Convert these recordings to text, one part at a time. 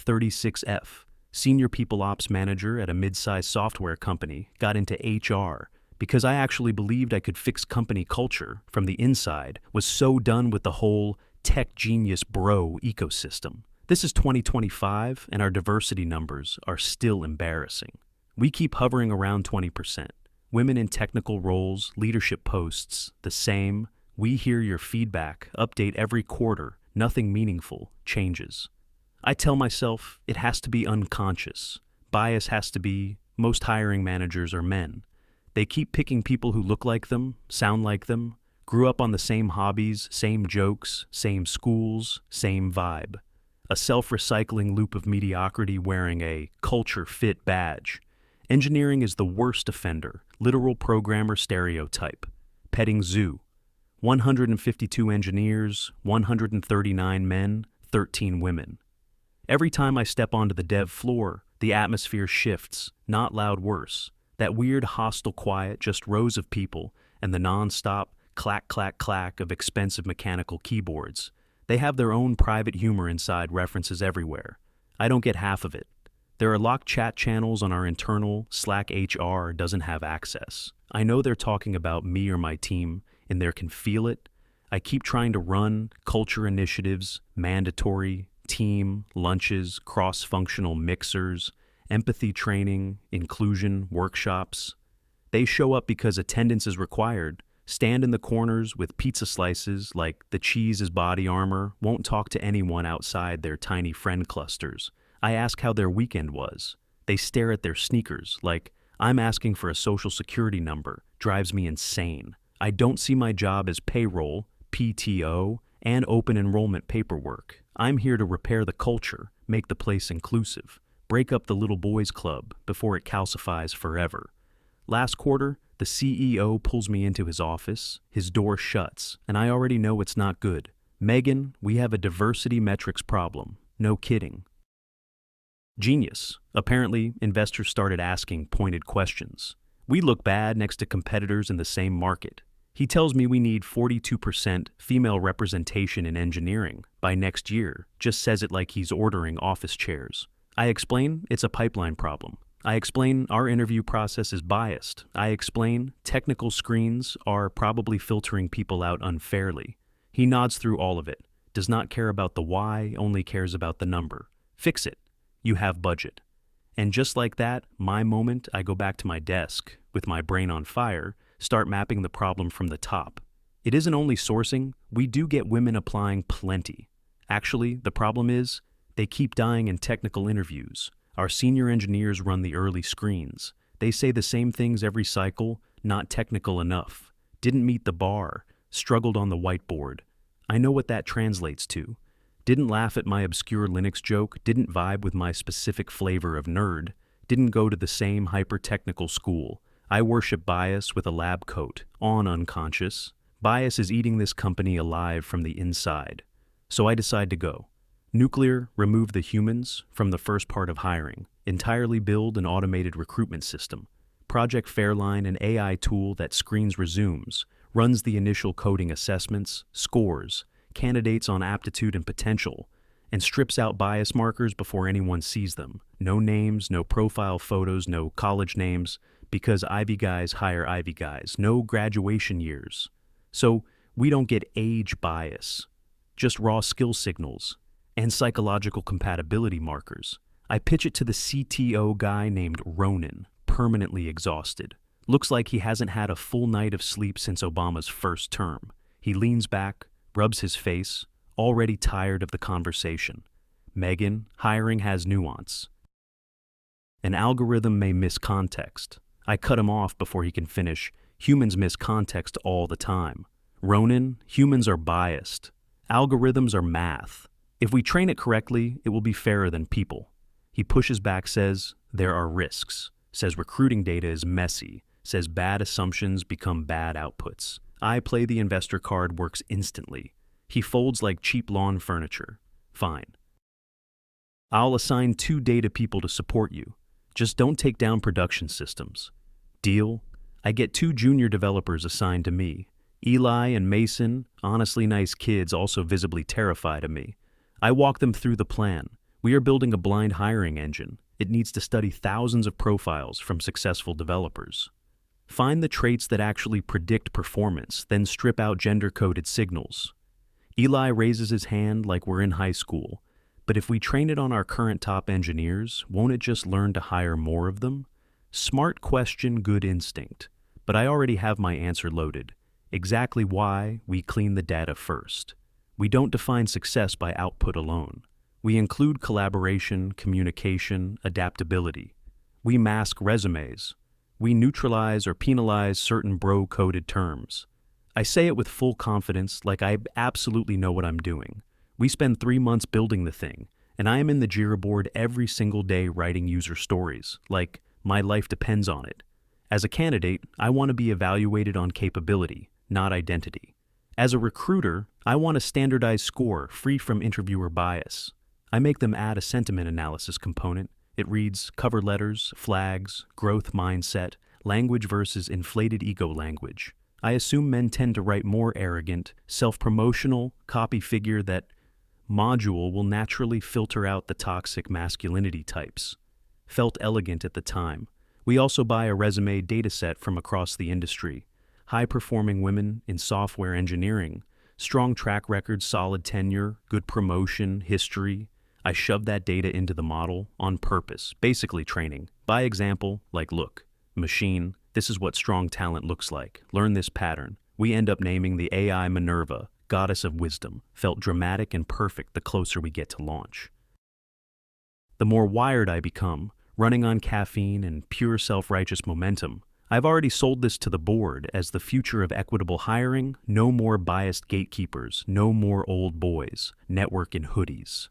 36F, senior people ops manager at a mid-sized software company, got into HR because I actually believed I could fix company culture from the inside, was so done with the whole tech genius bro ecosystem. This is 2025, and our diversity numbers are still embarrassing. We keep hovering around 20%. Women in technical roles, leadership posts, the same. We hear your feedback, update every quarter, nothing meaningful changes. I tell myself it has to be unconscious. Bias has to be, most hiring managers are men. They keep picking people who look like them, sound like them, grew up on the same hobbies, same jokes, same schools, same vibe. A self-recycling loop of mediocrity wearing a culture fit badge. Engineering is the worst offender, literal programmer stereotype. Petting zoo. 152 engineers, 139 men, 13 women. Every time I step onto the dev floor, the atmosphere shifts, not loud worse. That weird hostile quiet, just rows of people, and the non-stop clack, clack, clack of expensive mechanical keyboards. They have their own private humor inside references everywhere. I don't get half of it. There are locked chat channels on our internal, Slack HR doesn't have access. I know they're talking about me or my team, and there can feel it. I keep trying to run culture initiatives, mandatory, team, lunches, cross-functional mixers, empathy training, inclusion, workshops. They show up because attendance is required, stand in the corners with pizza slices like the cheese is body armor, won't talk to anyone outside their tiny friend clusters. I ask how their weekend was. They stare at their sneakers like I'm asking for a social security number, drives me insane. I don't see my job as payroll, PTO, and open enrollment paperwork. I'm here to repair the culture, make the place inclusive, break up the little boys club before it calcifies forever. Last quarter, the CEO pulls me into his office, his door shuts, and I already know it's not good. Megan, we have a diversity metrics problem. No kidding. Genius. Apparently, investors started asking pointed questions. We look bad next to competitors in the same market. He tells me we need 42% female representation in engineering by next year, just says it like he's ordering office chairs. I explain it's a pipeline problem. I explain our interview process is biased. I explain technical screens are probably filtering people out unfairly. He nods through all of it, does not care about the why, only cares about the number. Fix it. You have budget. And just like that, my moment, I go back to my desk, with my brain on fire, start mapping the problem from the top. It isn't only sourcing, we do get women applying plenty. Actually, the problem is, they keep dying in technical interviews. Our senior engineers run the early screens. They say the same things every cycle, not technical enough. Didn't meet the bar, struggled on the whiteboard. I know what that translates to. Didn't laugh at my obscure Linux joke, didn't vibe with my specific flavor of nerd, didn't go to the same hyper-technical school. I worship bias with a lab coat, on unconscious. Bias is eating this company alive from the inside. So I decide to go. Nuclear, remove the humans from the first part of hiring. Entirely build an automated recruitment system. Project Fairline, an AI tool that screens resumes, runs the initial coding assessments, scores, candidates on aptitude and potential, and strips out bias markers before anyone sees them. No names, no profile photos, no college names, because Ivy guys hire Ivy guys. No graduation years. So we don't get age bias, just raw skill signals and psychological compatibility markers. I pitch it to the CTO guy named Ronan, permanently exhausted. Looks like he hasn't had a full night of sleep since Obama's first term. He leans back, rubs his face, already tired of the conversation. Megan, hiring has nuance. An algorithm may miss context. I cut him off before he can finish. Humans miss context all the time. Ronan, humans are biased. Algorithms are math. If we train it correctly, it will be fairer than people. He pushes back, says, there are risks, says recruiting data is messy, says bad assumptions become bad outputs. I play the investor card works instantly. He folds like cheap lawn furniture. Fine. I'll assign 2 data people to support you. Just don't take down production systems. Deal? I get 2 junior developers assigned to me. Eli and Mason, honestly nice kids, also visibly terrified of me. I walk them through the plan. We are building a blind hiring engine. It needs to study thousands of profiles from successful developers. Find the traits that actually predict performance, then strip out gender-coded signals. Eli raises his hand like we're in high school. But if we train it on our current top engineers, won't it just learn to hire more of them? Smart question, good instinct. But I already have my answer loaded. Exactly why we clean the data first. We don't define success by output alone. We include collaboration, communication, adaptability. We mask resumes. We neutralize or penalize certain bro-coded terms. I say it with full confidence, like I absolutely know what I'm doing. We spend 3 months building the thing, and I am in the Jira board every single day writing user stories, like my life depends on it. As a candidate, I want to be evaluated on capability, not identity. As a recruiter, I want a standardized score free from interviewer bias. I make them add a sentiment analysis component. It reads cover letters, flags, growth mindset, language versus inflated ego language. I assume men tend to write more arrogant, self-promotional, copy figure that module will naturally filter out the toxic masculinity types. Felt elegant at the time. We also buy a resume dataset from across the industry. High-performing women in software engineering, strong track record, solid tenure, good promotion, history. I shove that data into the model on purpose, basically training. By example, like look, machine, this is what strong talent looks like. Learn this pattern. We end up naming the AI Minerva, goddess of wisdom, felt dramatic and perfect the closer we get to launch. The more wired I become, running on caffeine and pure self-righteous momentum, I've already sold this to the board as the future of equitable hiring, no more biased gatekeepers, no more old boys, network in hoodies.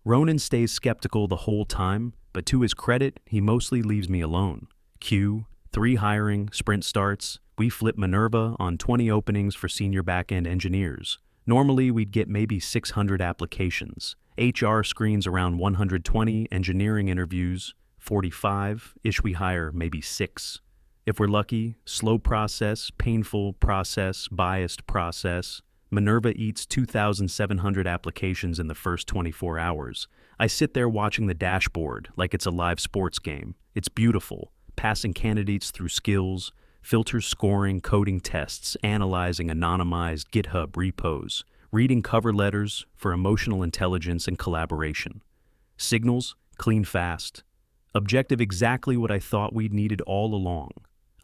Ronan stays skeptical the whole time, but to his credit, he mostly leaves me alone. Q, 3 hiring, sprint starts, we flip Minerva on 20 openings for senior back-end engineers. Normally, we'd get maybe 600 applications. HR screens around 120, engineering interviews, 45-ish we hire maybe 6. If we're lucky, slow process, painful process, biased process. Minerva eats 2,700 applications in the first 24 hours. I sit there watching the dashboard like it's a live sports game. It's beautiful, passing candidates through skills, filters scoring, coding tests, analyzing anonymized GitHub repos, reading cover letters for emotional intelligence and collaboration. Signals, clean fast. Objective exactly what I thought we'd needed all along.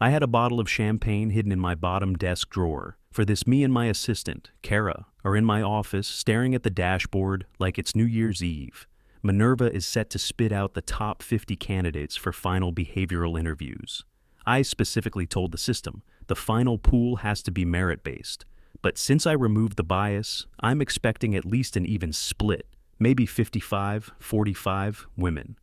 I had a bottle of champagne hidden in my bottom desk drawer. For this, me and my assistant, Kara, are in my office staring at the dashboard like it's New Year's Eve. Minerva is set to spit out the top 50 candidates for final behavioral interviews. I specifically told the system, the final pool has to be merit-based. But since I removed the bias, I'm expecting at least an even split, maybe 55-45 women.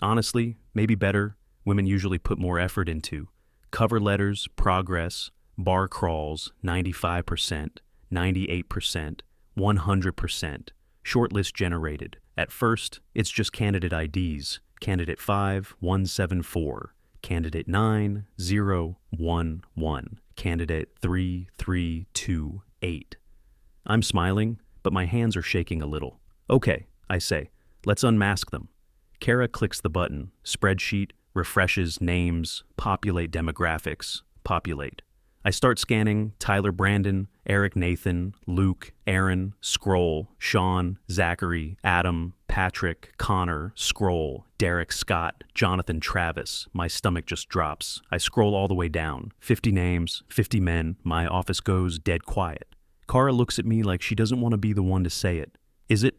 Honestly, maybe better, women usually put more effort into cover letters, progress, bar crawls, 95%, 98%, 100%, shortlist generated. At first, it's just candidate IDs, candidate 5174, candidate 9011, candidate 3328. I'm smiling, but my hands are shaking a little. Okay, I say, let's unmask them. Kara clicks the button, spreadsheet, refreshes names, populate demographics, populate. I start scanning Tyler Brandon, Eric Nathan, Luke, Aaron, Scroll, Sean, Zachary, Adam, Patrick, Connor, Scroll, Derek Scott, Jonathan Travis. My stomach just drops. I scroll all the way down. 50 names, 50 men. My office goes dead quiet. Kara looks at me like she doesn't want to be the one to say it. Is it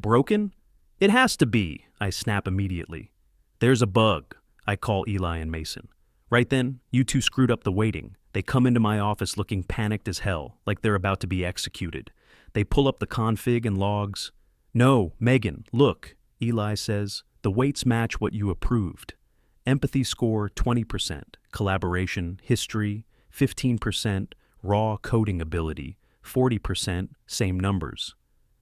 broken? It has to be, I snap immediately. There's a bug, I call Eli and Mason. Right then, you two screwed up the waiting. They come into my office looking panicked as hell, like they're about to be executed. They pull up the config and logs. No, Megan, look, Eli says. The weights match what you approved. Empathy score 20%, collaboration, history, 15%, raw coding ability, 40%, same numbers.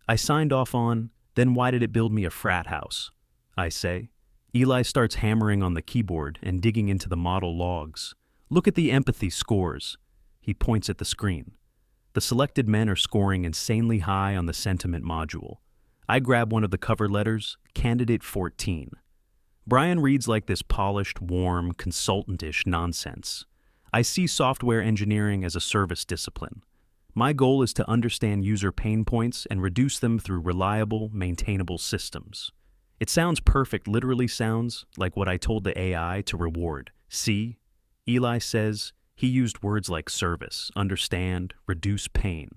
I signed off on, then why did it build me a frat house? I say. Eli starts hammering on the keyboard and digging into the model logs. Look at the empathy scores. He points at the screen. The selected men are scoring insanely high on the sentiment module. I grab one of the cover letters, Candidate 14. Brian reads like this polished, warm, consultant-ish nonsense. I see software engineering as a service discipline. My goal is to understand user pain points and reduce them through reliable, maintainable systems. It sounds perfect, literally sounds like what I told the AI to reward. See? Eli says he used words like service, understand, reduce pain.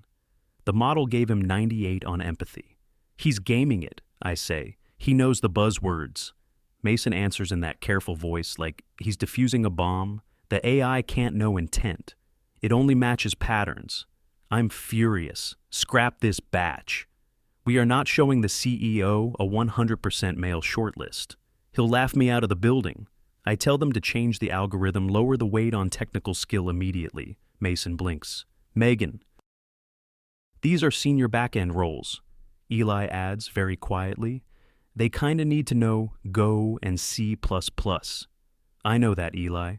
The model gave him 98 on empathy. He's gaming it, I say. He knows the buzzwords. Mason answers in that careful voice like he's defusing a bomb. The AI can't know intent. It only matches patterns. I'm furious. Scrap this batch. We are not showing the CEO a 100% male shortlist. He'll laugh me out of the building. I tell them to change the algorithm, lower the weight on technical skill immediately. Mason blinks. Megan. These are senior back-end roles. Eli adds very quietly. They kinda need to know Go and C++. I know that, Eli.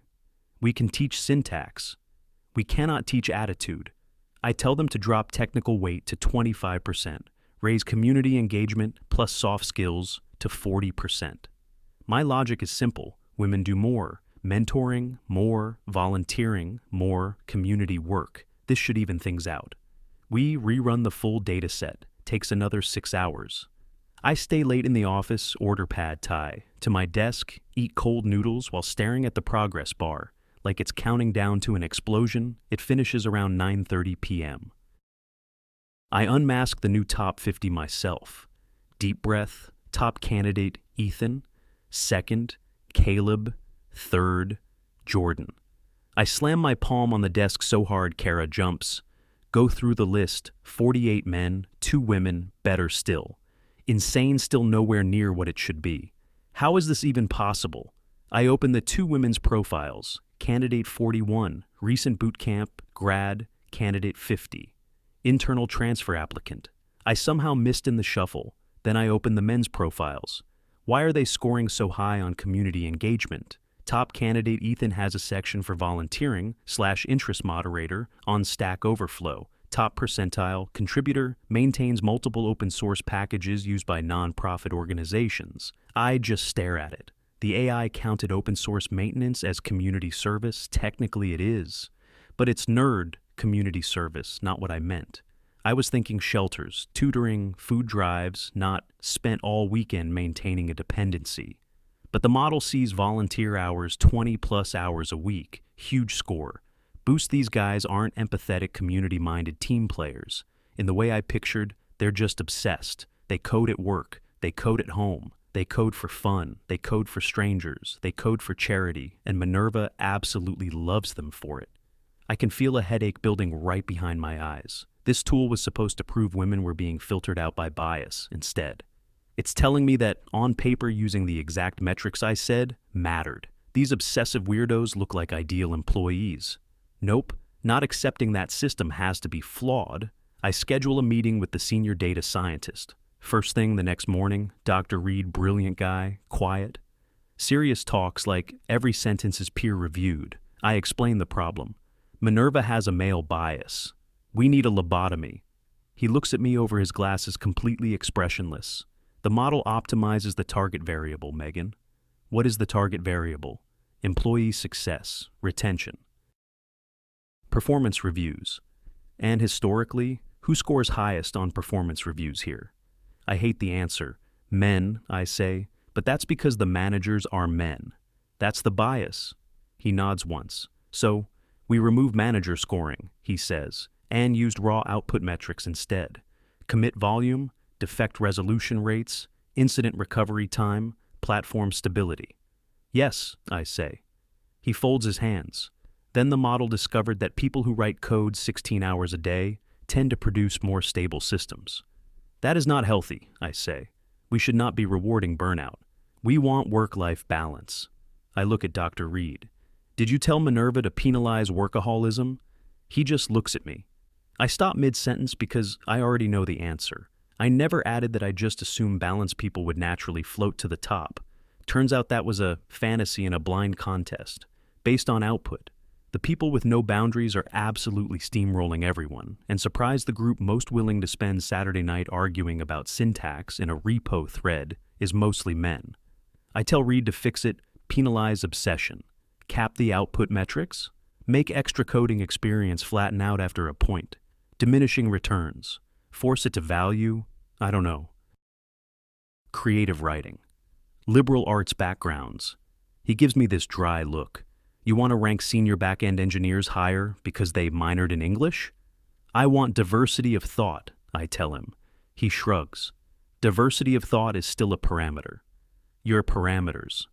We can teach syntax. We cannot teach attitude. I tell them to drop technical weight to 25%, raise community engagement plus soft skills to 40%. My logic is simple. Women do more. Mentoring, more. Volunteering, more. Community work. This should even things out. We rerun the full data set. Takes another 6 hours. I stay late in the office, order pad thai, to my desk, eat cold noodles while staring at the progress bar. Like it's counting down to an explosion. It finishes around 9:30 p.m. I unmask the new top 50 myself. Deep breath, top candidate Ethan, second, Caleb, third, Jordan. I slam my palm on the desk so hard Kara jumps. Go through the list, 48 men, 2 women, better still. Insane, still nowhere near what it should be. How is this even possible? I open the 2 women's profiles. Candidate 41, recent boot camp, grad, candidate 50. Internal transfer applicant. I somehow missed in the shuffle. Then I open the men's profiles. Why are they scoring so high on community engagement? Top candidate Ethan has a section for volunteering / interest moderator on Stack Overflow. Top percentile contributor maintains multiple open source packages used by nonprofit organizations. I just stare at it. The AI counted open source maintenance as community service. Technically it is. But it's nerd community service, not what I meant. I was thinking shelters, tutoring, food drives, not spent all weekend maintaining a dependency. But the model sees volunteer hours 20+ hours a week. Huge score. Boost these guys aren't empathetic, community-minded team players. In the way I pictured, they're just obsessed. They code at work. They code at home. They code for fun. They code for strangers. They code for charity. And Minerva absolutely loves them for it. I can feel a headache building right behind my eyes. This tool was supposed to prove women were being filtered out by bias instead. It's telling me that, on paper, using the exact metrics I said mattered. These obsessive weirdos look like ideal employees. Nope, not accepting that system has to be flawed. I schedule a meeting with the senior data scientist. First thing the next morning, Dr. Reed, brilliant guy, quiet. Serious talks like every sentence is peer-reviewed. I explain the problem. Minerva has a male bias. We need a lobotomy. He looks at me over his glasses, completely expressionless. The model optimizes the target variable, Megan. What is the target variable? Employee success, retention. Performance reviews. And historically, who scores highest on performance reviews here? I hate the answer. Men, I say, but that's because the managers are men. That's the bias. He nods once. So, we remove manager scoring, he says, and used raw output metrics instead. Commit volume, defect resolution rates, incident recovery time, platform stability. Yes, I say. He folds his hands. Then the model discovered that people who write code 16 hours a day tend to produce more stable systems. That is not healthy, I say. We should not be rewarding burnout. We want work-life balance. I look at Dr. Reed. Did you tell Minerva to penalize workaholism? He just looks at me. I stop mid-sentence because I already know the answer. I never added that I just assumed balanced people would naturally float to the top. Turns out that was a fantasy in a blind contest, based on output. The people with no boundaries are absolutely steamrolling everyone, and surprise the group most willing to spend Saturday night arguing about syntax in a repo thread is mostly men. I tell Reed to fix it, penalize obsession, cap the output metrics, make extra coding experience flatten out after a point, diminishing returns, force it to value, I don't know. Creative writing. Liberal arts backgrounds. He gives me this dry look. You want to rank senior back-end engineers higher because they minored in English? I want diversity of thought, I tell him. He shrugs. Diversity of thought is still a parameter. Your parameters.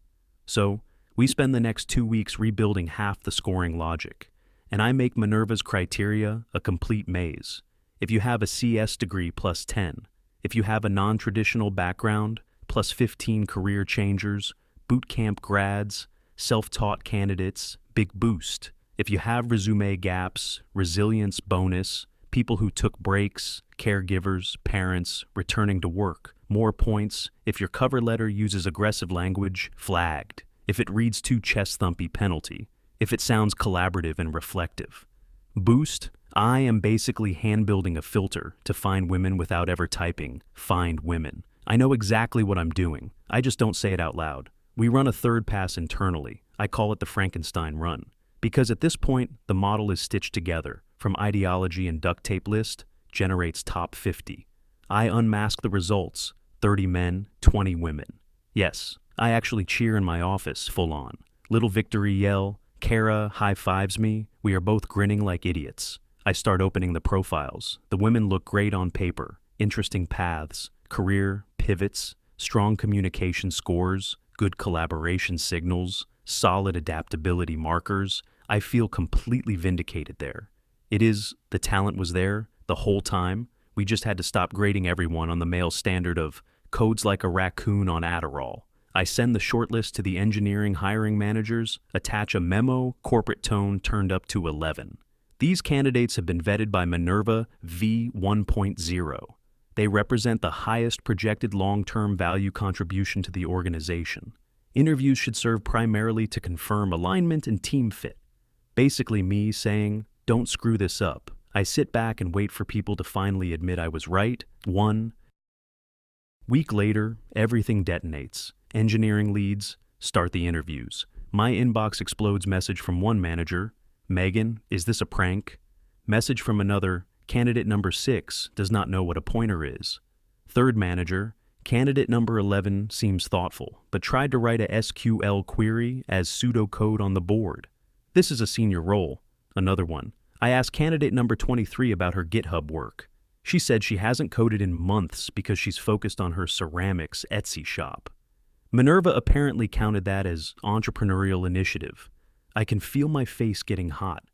So, we spend the next 2 weeks rebuilding half the scoring logic, and I make Minerva's criteria a complete maze. If you have a CS degree plus 10, if you have a non-traditional background plus 15 career changers, boot camp grads, self-taught candidates, big boost. If you have resume gaps, resilience bonus, people who took breaks, caregivers, parents, returning to work, more points. If your cover letter uses aggressive language, flagged. If it reads too chest-thumpy, penalty. If it sounds collaborative and reflective. Boost, I am basically hand-building a filter to find women without ever typing, find women. I know exactly what I'm doing. I just don't say it out loud. We run a third pass internally. I call it the Frankenstein run. Because at this point, the model is stitched together, from ideology and duct tape list, generates top 50. I unmask the results, 30 men, 20 women. Yes, I actually cheer in my office, full on. Little victory yell, Kara high-fives me, we are both grinning like idiots. I start opening the profiles. The women look great on paper, interesting paths, career, pivots, strong communication scores, good collaboration signals, solid adaptability markers. I feel completely vindicated there. It is, the talent was there, the whole time. We just had to stop grading everyone on the male standard of codes like a raccoon on Adderall. I send the shortlist to the engineering hiring managers, attach a memo, corporate tone turned up to 11. These candidates have been vetted by Minerva V1.0. They represent the highest projected long-term value contribution to the organization. Interviews should serve primarily to confirm alignment and team fit. Basically me saying, don't screw this up. I sit back and wait for people to finally admit I was right. 1 week later, everything detonates. Engineering leads start the interviews. My inbox explodes. Message from one manager, Megan, is this a prank? Message from another, candidate number 6 does not know what a pointer is. Third manager, candidate number 11 seems thoughtful, but tried to write a SQL query as pseudocode on the board. This is a senior role. Another one. I asked candidate number 23 about her GitHub work. She said she hasn't coded in months because she's focused on her ceramics Etsy shop. Minerva apparently counted that as entrepreneurial initiative. I can feel my face getting hot.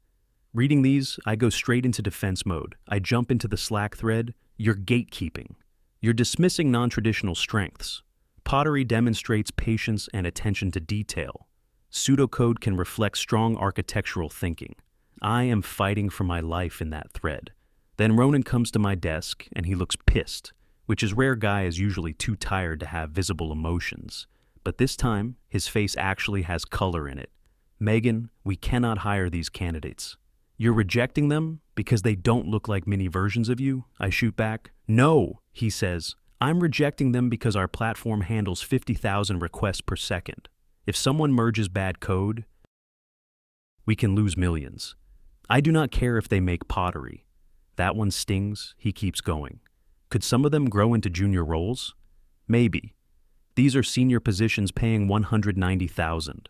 Reading these, I go straight into defense mode. I jump into the Slack thread. You're gatekeeping. You're dismissing non-traditional strengths. Pottery demonstrates patience and attention to detail. Pseudocode can reflect strong architectural thinking. I am fighting for my life in that thread. Then Ronan comes to my desk and he looks pissed, which is rare. Guy is usually too tired to have visible emotions. But this time, his face actually has color in it. Megan, we cannot hire these candidates. You're rejecting them because they don't look like mini versions of you? I shoot back. No, he says. I'm rejecting them because our platform handles 50,000 requests per second. If someone merges bad code, we can lose millions. I do not care if they make pottery. That one stings, he keeps going. Could some of them grow into junior roles? Maybe. These are senior positions paying $190,000.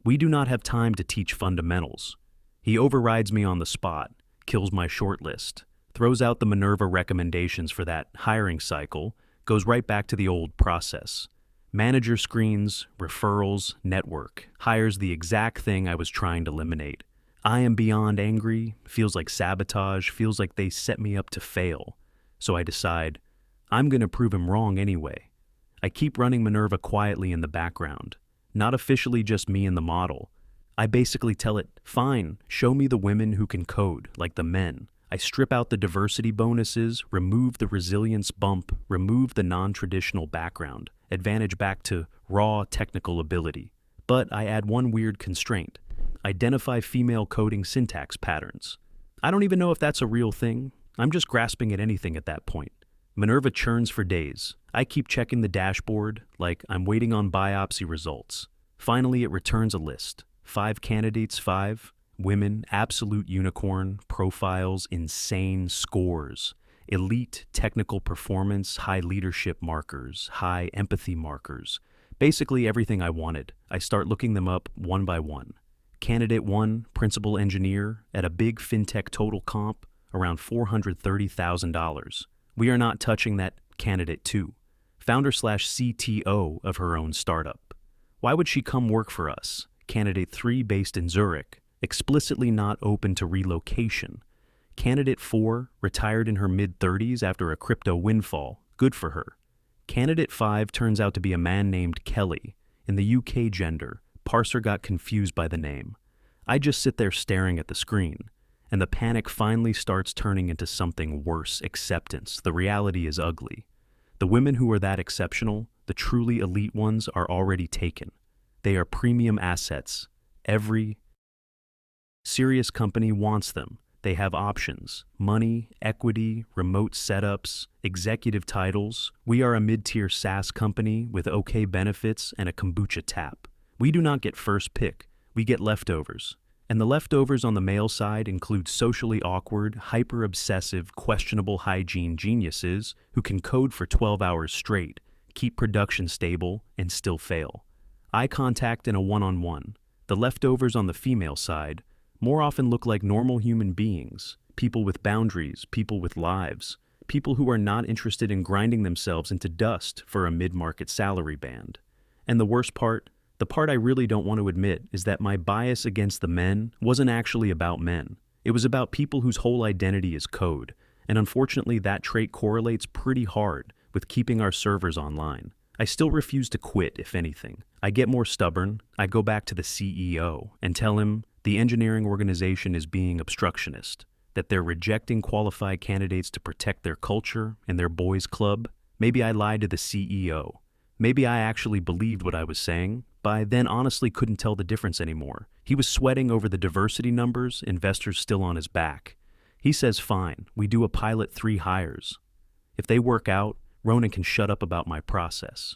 We do not have time to teach fundamentals. He overrides me on the spot, kills my shortlist, throws out the Minerva recommendations for that hiring cycle, goes right back to the old process. Manager screens, referrals, network, hires the exact thing I was trying to eliminate. I am beyond angry, feels like sabotage, feels like they set me up to fail. So I decide, I'm going to prove him wrong anyway. I keep running Minerva quietly in the background, not officially just me and the model. I basically tell it, fine, show me the women who can code, like the men. I strip out the diversity bonuses, remove the resilience bump, remove the non-traditional background, advantage back to raw technical ability. But I add one weird constraint. identify female coding syntax patterns. I don't even know if that's a real thing. I'm just grasping at anything at that point. Minerva churns for days. I keep checking the dashboard like I'm waiting on biopsy results. Finally, it returns a list. 5 candidates, 5 women, absolute unicorn, profiles, insane scores, elite technical performance, high leadership markers, high empathy markers. Basically everything I wanted. I start looking them up one by one. Candidate 1, principal engineer, at a big fintech total comp, around $430,000. We are not touching that. Candidate 2, founder/CTO of her own startup. Why would she come work for us? Candidate 3, based in Zurich, explicitly not open to relocation. Candidate 4, retired in her mid-30s after a crypto windfall. Good for her. Candidate 5 turns out to be a man named Kelly. In the UK gender, parser got confused by the name. I just sit there staring at the screen, and the panic finally starts turning into something worse: acceptance. The reality is ugly. The women who are that exceptional, the truly elite ones, are already taken. They are premium assets. Every serious company wants them. They have options: money, equity, remote setups, executive titles. We are a mid-tier SaaS company with okay benefits and a kombucha tap. We do not get first pick, we get leftovers. And the leftovers on the male side include socially awkward, hyper-obsessive, questionable hygiene geniuses who can code for 12 hours straight, keep production stable, and still fail. Eye contact in a one-on-one. The leftovers on the female side more often look like normal human beings, people with boundaries, people with lives, people who are not interested in grinding themselves into dust for a mid-market salary band. And the worst part, the part I really don't want to admit, is that my bias against the men wasn't actually about men. It was about people whose whole identity is code, and unfortunately that trait correlates pretty hard with keeping our servers online. I still refuse to quit, if anything. I get more stubborn. I go back to the CEO and tell him the engineering organization is being obstructionist, that they're rejecting qualified candidates to protect their culture and their boys' club. Maybe I lied to the CEO. Maybe I actually believed what I was saying, but I then honestly couldn't tell the difference anymore. He was sweating over the diversity numbers, investors still on his back. He says, fine, we do a pilot 3 hires. If they work out, Ronan can shut up about my process.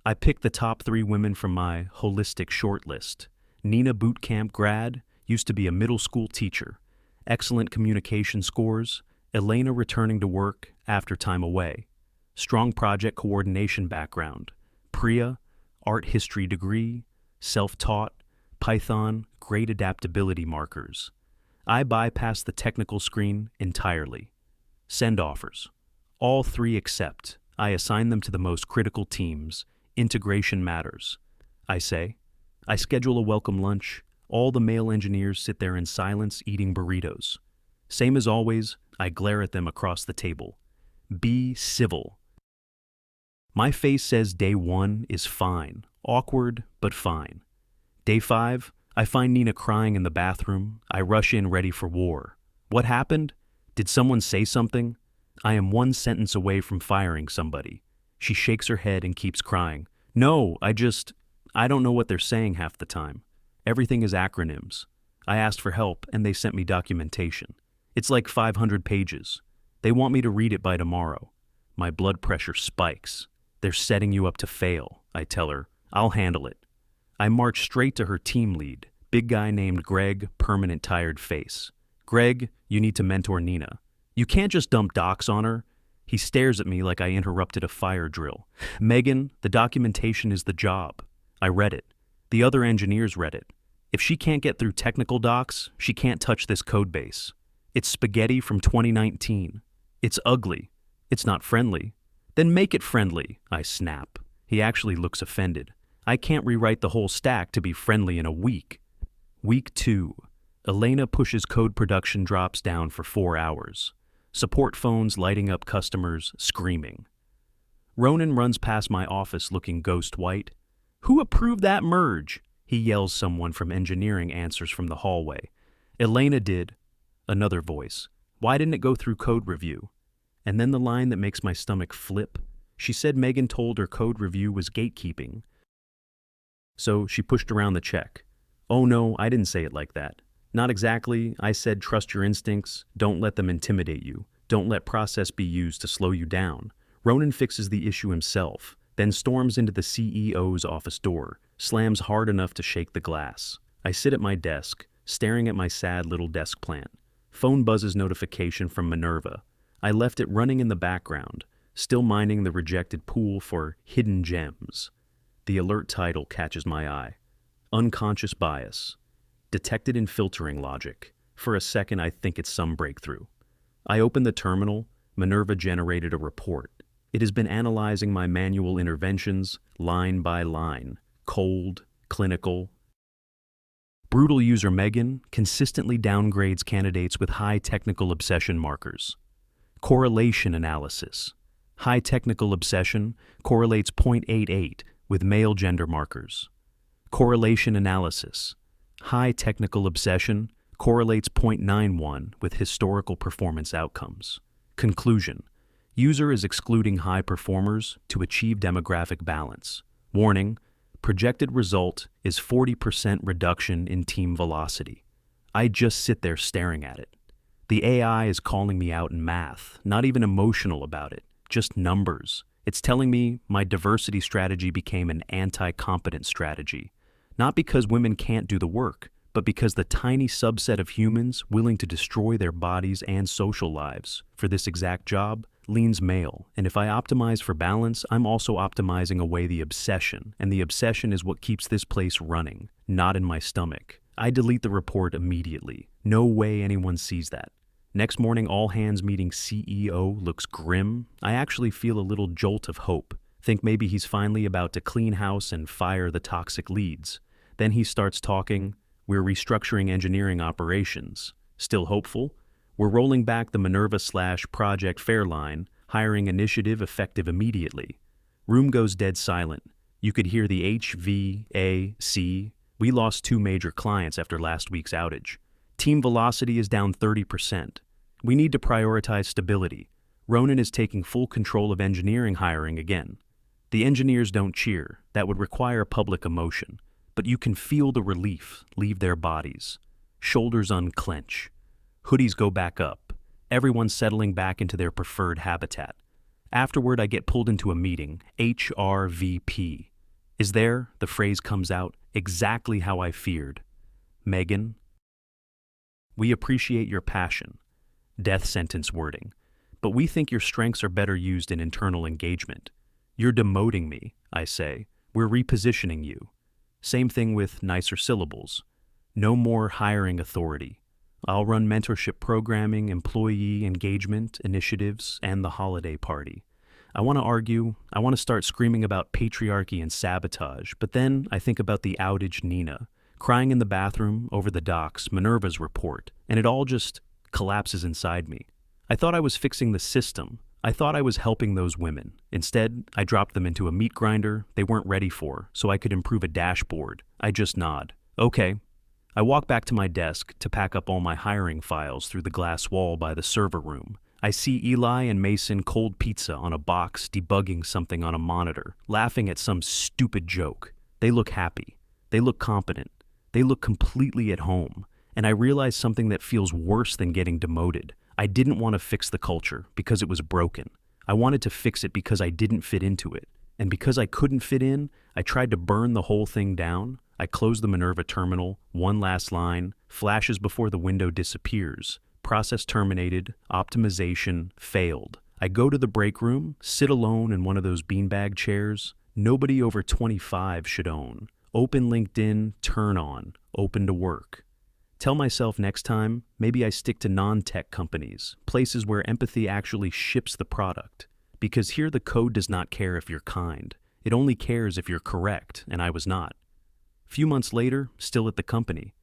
I picked the top 3 women from my holistic shortlist. Nina, bootcamp grad, used to be a middle school teacher. Excellent communication scores. Elena, returning to work after time away. Strong project coordination background. Priya, art history degree, self-taught, Python, great adaptability markers. I bypass the technical screen entirely. Send offers. All 3 accept. I assign them to the most critical teams. Integration matters. I say. I schedule a welcome lunch. All the male engineers sit there in silence eating burritos. Same as always, I glare at them across the table. Be civil. My face says day 1 is fine. Awkward, but fine. Day 5, I find Nina crying in the bathroom. I rush in ready for war. What happened? Did someone say something? I am 1 sentence away from firing somebody. She shakes her head and keeps crying. No, I don't know what they're saying half the time. Everything is acronyms. I asked for help and they sent me documentation. It's like 500 pages. They want me to read it by tomorrow. My blood pressure spikes. They're setting you up to fail, I tell her. I'll handle it. I march straight to her team lead, big guy named Greg, permanent tired face. Greg, you need to mentor Nina. You can't just dump docs on her. He stares at me like I interrupted a fire drill. Megan, the documentation is the job. I read it. The other engineers read it. If she can't get through technical docs, she can't touch this code base. It's spaghetti from 2019. It's ugly. It's not friendly. Then make it friendly, I snap. He actually looks offended. I can't rewrite the whole stack to be friendly in a week. Week 2. Elena pushes code production drops down for 4 hours. Support phones lighting up customers, screaming. Ronan runs past my office looking ghost white. Who approved that merge? He yells. Someone from engineering answers from the hallway. Elena did. Another voice. Why didn't it go through code review? And then the line that makes my stomach flip. She said Megan told her code review was gatekeeping. So she pushed around the check. Oh no, I didn't say it like that. Not exactly. I said trust your instincts, don't let them intimidate you, don't let process be used to slow you down. Ronan fixes the issue himself, then storms into the CEO's office door, slams hard enough to shake the glass. I sit at my desk, staring at my sad little desk plant. Phone buzzes notification from Minerva. I left it running in the background, still mining the rejected pool for hidden gems. The alert title catches my eye. Unconscious bias. Detected in filtering logic. For a second, I think it's some breakthrough. I open the terminal. Minerva generated a report. It has been analyzing my manual interventions, line by line. Cold, clinical. Brutal user Megan consistently downgrades candidates with high technical obsession markers. Correlation analysis. High technical obsession correlates 0.88 with male gender markers. Correlation analysis. High technical obsession correlates 0.91 with historical performance outcomes. Conclusion. User is excluding high performers to achieve demographic balance. Warning. Projected result is 40% reduction in team velocity. I just sit there staring at it. The AI is calling me out in math, not even emotional about it, just numbers. It's telling me my diversity strategy became an anti-competent strategy. Not because women can't do the work, but because the tiny subset of humans willing to destroy their bodies and social lives for this exact job leans male. And if I optimize for balance, I'm also optimizing away the obsession, and the obsession is what keeps this place running, not in my stomach. I delete the report immediately. No way anyone sees that. Next morning, all hands meeting CEO looks grim. I actually feel a little jolt of hope. Think maybe he's finally about to clean house and fire the toxic leads. Then he starts talking. We're restructuring engineering operations. Still hopeful? We're rolling back the Minerva/Project Fairline, hiring initiative effective immediately. Room goes dead silent. You could hear the HVAC. We lost 2 major clients after last week's outage. Team velocity is down 30%. We need to prioritize stability. Ronan is taking full control of engineering hiring again. The engineers don't cheer. That would require public emotion. But you can feel the relief leave their bodies. Shoulders unclench. Hoodies go back up. Everyone's settling back into their preferred habitat. Afterward, I get pulled into a meeting. HRVP. Is there, the phrase comes out, exactly how I feared. Megan, we appreciate your passion. Death sentence wording. But we think your strengths are better used in internal engagement. You're demoting me, I say. We're repositioning you. Same thing with nicer syllables. No more hiring authority. I'll run mentorship programming, employee engagement initiatives, and the holiday party. I want to argue, I want to start screaming about patriarchy and sabotage, but then I think about the outage Nina, crying in the bathroom over the docs, Minerva's report, and it all just collapses inside me. I thought I was fixing the system. I thought I was helping those women. Instead, I dropped them into a meat grinder they weren't ready for, so I could improve a dashboard. I just nod. Okay. I walk back to my desk to pack up all my hiring files through the glass wall by the server room. I see Eli and Mason cold pizza on a box debugging something on a monitor, laughing at some stupid joke. They look happy. They look competent. They look completely at home. And I realize something that feels worse than getting demoted. I didn't want to fix the culture because it was broken. I wanted to fix it because I didn't fit into it. And because I couldn't fit in, I tried to burn the whole thing down. I closed the Minerva terminal, one last line, flashes before the window disappears. Process terminated, optimization failed. I go to the break room, sit alone in one of those beanbag chairs. Nobody over 25 should own. Open LinkedIn, turn on, open to work. Tell myself next time, maybe I stick to non-tech companies, places where empathy actually ships the product. Because here the code does not care if you're kind. It only cares if you're correct, and I was not. Few months later, still at the company.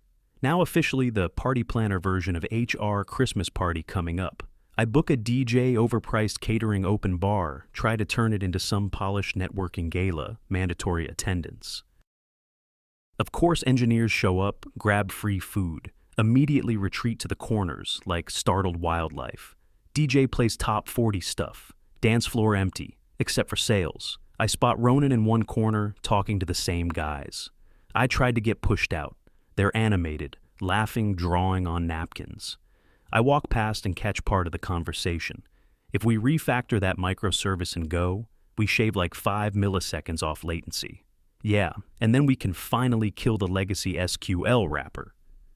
Now officially the party planner version of HR Christmas party coming up. I book a DJ overpriced catering open bar, try to turn it into some polished networking gala, mandatory attendance. Of course engineers show up, grab free food, immediately retreat to the corners like startled wildlife. DJ plays top 40 stuff, dance floor empty, except for sales. I spot Ronan in one corner talking to the same guys. I tried to get pushed out. They're animated, laughing, drawing on napkins. I walk past and catch part of the conversation. If we refactor that microservice in Go, we shave like 5 milliseconds off latency. Yeah, and then we can finally kill the legacy SQL wrapper.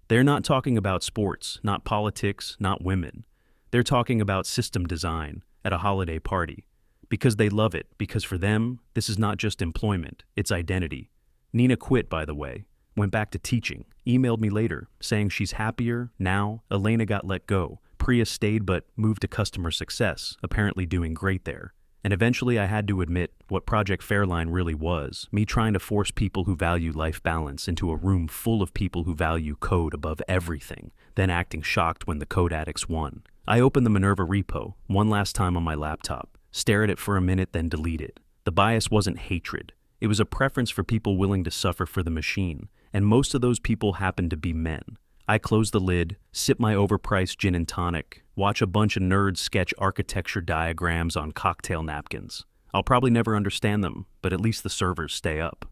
They're not talking about sports, not politics, not women. They're talking about system design at a holiday party. Because they love it, because for them, this is not just employment, it's identity. Nina quit, by the way, went back to teaching, emailed me later, saying she's happier now. Elena got let go. Priya stayed but moved to customer success, apparently doing great there. And eventually I had to admit what Project Fairline really was, me trying to force people who value life balance into a room full of people who value code above everything, then acting shocked when the code addicts won. I opened the Minerva repo, one last time on my laptop, stare at it for a minute, then delete it. The bias wasn't hatred. It was a preference for people willing to suffer for the machine, and most of those people happened to be men. I close the lid, sip my overpriced gin and tonic, watch a bunch of nerds sketch architecture diagrams on cocktail napkins. I'll probably never understand them, but at least the servers stay up.